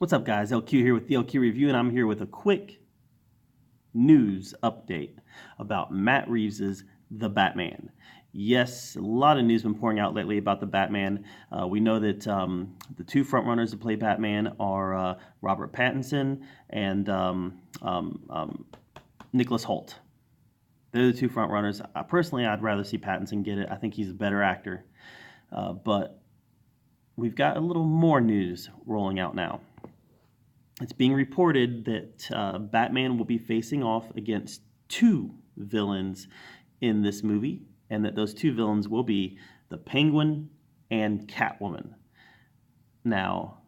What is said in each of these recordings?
What's up, guys? LQ here with the LQ Review, and I'm here with a quick news update about Matt Reeves' The Batman. Yes, a lot of news been pouring out lately about the Batman. We know that the two frontrunners to play Batman are Robert Pattinson and Nicholas Hoult. They're the two frontrunners. Personally, I'd rather see Pattinson get it. I think he's a better actor. But we've got a little more news rolling out now. It's being reported that Batman will be facing off against two villains in this movie, and that those two villains will be the Penguin and Catwoman. Now,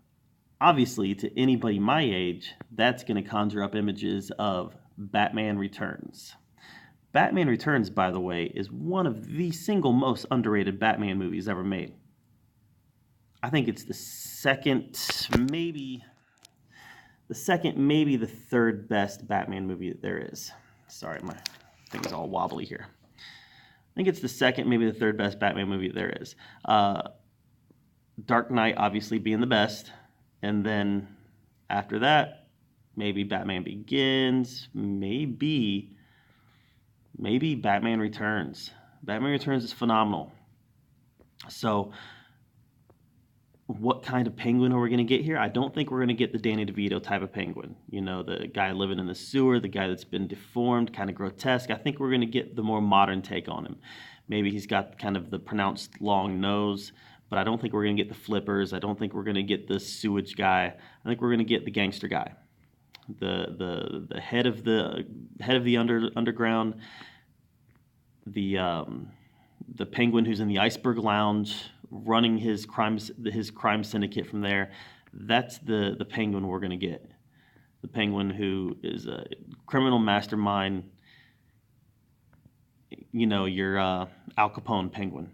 obviously, to anybody my age, that's going to conjure up images of Batman Returns. Batman Returns, by the way, is one of the single most underrated Batman movies ever made. I think it's the second, maybe the third best Batman movie that there is. Sorry, my thing is all wobbly here. I think it's the second, maybe the third best Batman movie that there is. Dark Knight obviously being the best, and then after that, maybe Batman Begins, maybe Batman Returns. Batman Returns is phenomenal. So what kind of penguin are we going to get here? I don't think we're going to get the Danny DeVito type of penguin. You know, the guy living in the sewer, the guy that's been deformed, kind of grotesque. I think we're going to get the more modern take on him. Maybe he's got kind of the pronounced long nose, but I don't think we're going to get the flippers. I don't think we're going to get the sewage guy. I think we're going to get the gangster guy, the head of the underground, the penguin who's in the iceberg lounge, running his crime syndicate from there. That's the penguin we're going to get. The penguin who is a criminal mastermind. You know, your Al Capone penguin.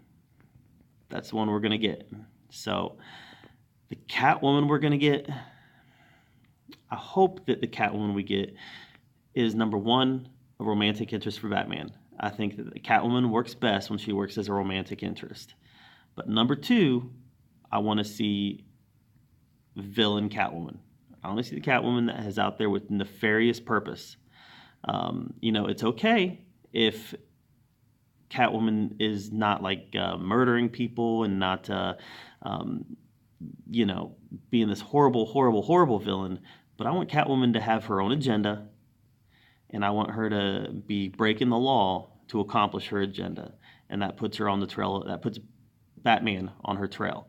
That's the one we're going to get. So the Catwoman we're going to get, I hope that the Catwoman we get is, number one, a romantic interest for Batman. I think that the Catwoman works best when she works as a romantic interest. But number two, I want to see villain Catwoman. I want to see the Catwoman that is out there with nefarious purpose. You know, it's okay if Catwoman is not like murdering people and not, you know, being this horrible villain. But I want Catwoman to have her own agenda, and I want her to be breaking the law to accomplish her agenda. And that puts her on the trail. That puts Batman on her trail.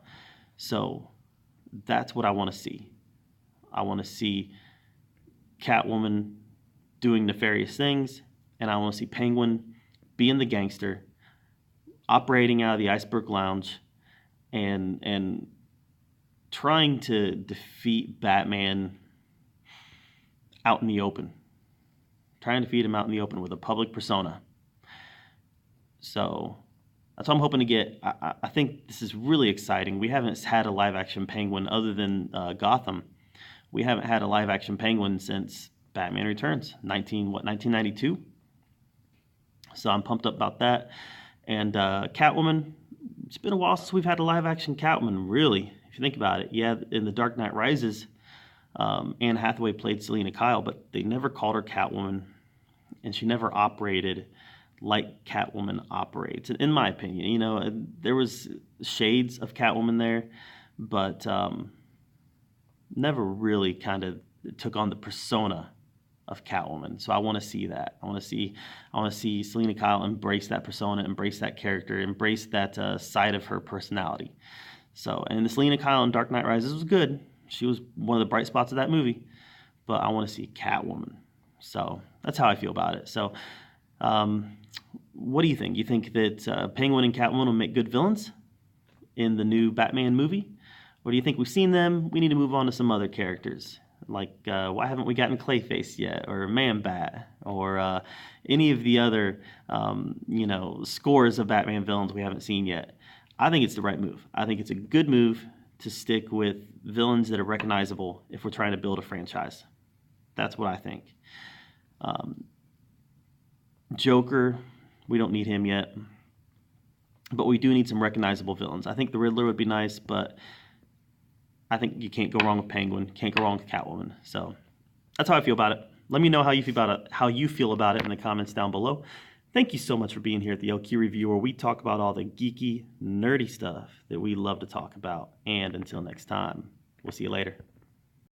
So that's what I want to see. I want to see Catwoman doing nefarious things, and I want to see Penguin being the gangster, operating out of the iceberg lounge, and trying to defeat Batman out in the open. Trying to defeat him out in the open with a public persona. So that's what I'm hoping to get. I think this is really exciting. We haven't had a live-action Penguin other than Gotham. We haven't had a live-action Penguin since Batman Returns, 1992. So I'm pumped up about that. And Catwoman, it's been a while since we've had a live-action Catwoman, really, if you think about it. Yeah, in The Dark Knight Rises, Anne Hathaway played Selina Kyle, but they never called her Catwoman, and she never operated like Catwoman operates, in my opinion. You know, there was shades of Catwoman there, but never really kind of took on the persona of Catwoman. So I want to see that. I want to see Selina Kyle embrace that persona, embrace that character, embrace that side of her personality. So, and the Selina Kyle in Dark Knight Rises was good. She was one of the bright spots of that movie, but I want to see Catwoman. So that's how I feel about it. So, what do you think? You think that Penguin and Catwoman will make good villains in the new Batman movie? Or do you think we've seen them? We need to move on to some other characters. Like, why haven't we gotten Clayface yet? Or Man-Bat? Or any of the other, you know, scores of Batman villains we haven't seen yet? I think it's the right move. I think it's a good move to stick with villains that are recognizable if we're trying to build a franchise. That's what I think. Joker, we don't need him yet, but we do need some recognizable villains. I think the Riddler would be nice, but I think you can't go wrong with Penguin. Can't go wrong with Catwoman. So that's how I feel about it. Let me know how you feel about it in the comments down below. Thank you so much for being here at the LQ Review, where we talk about all the geeky, nerdy stuff that we love to talk about. And until next time, we'll see you later.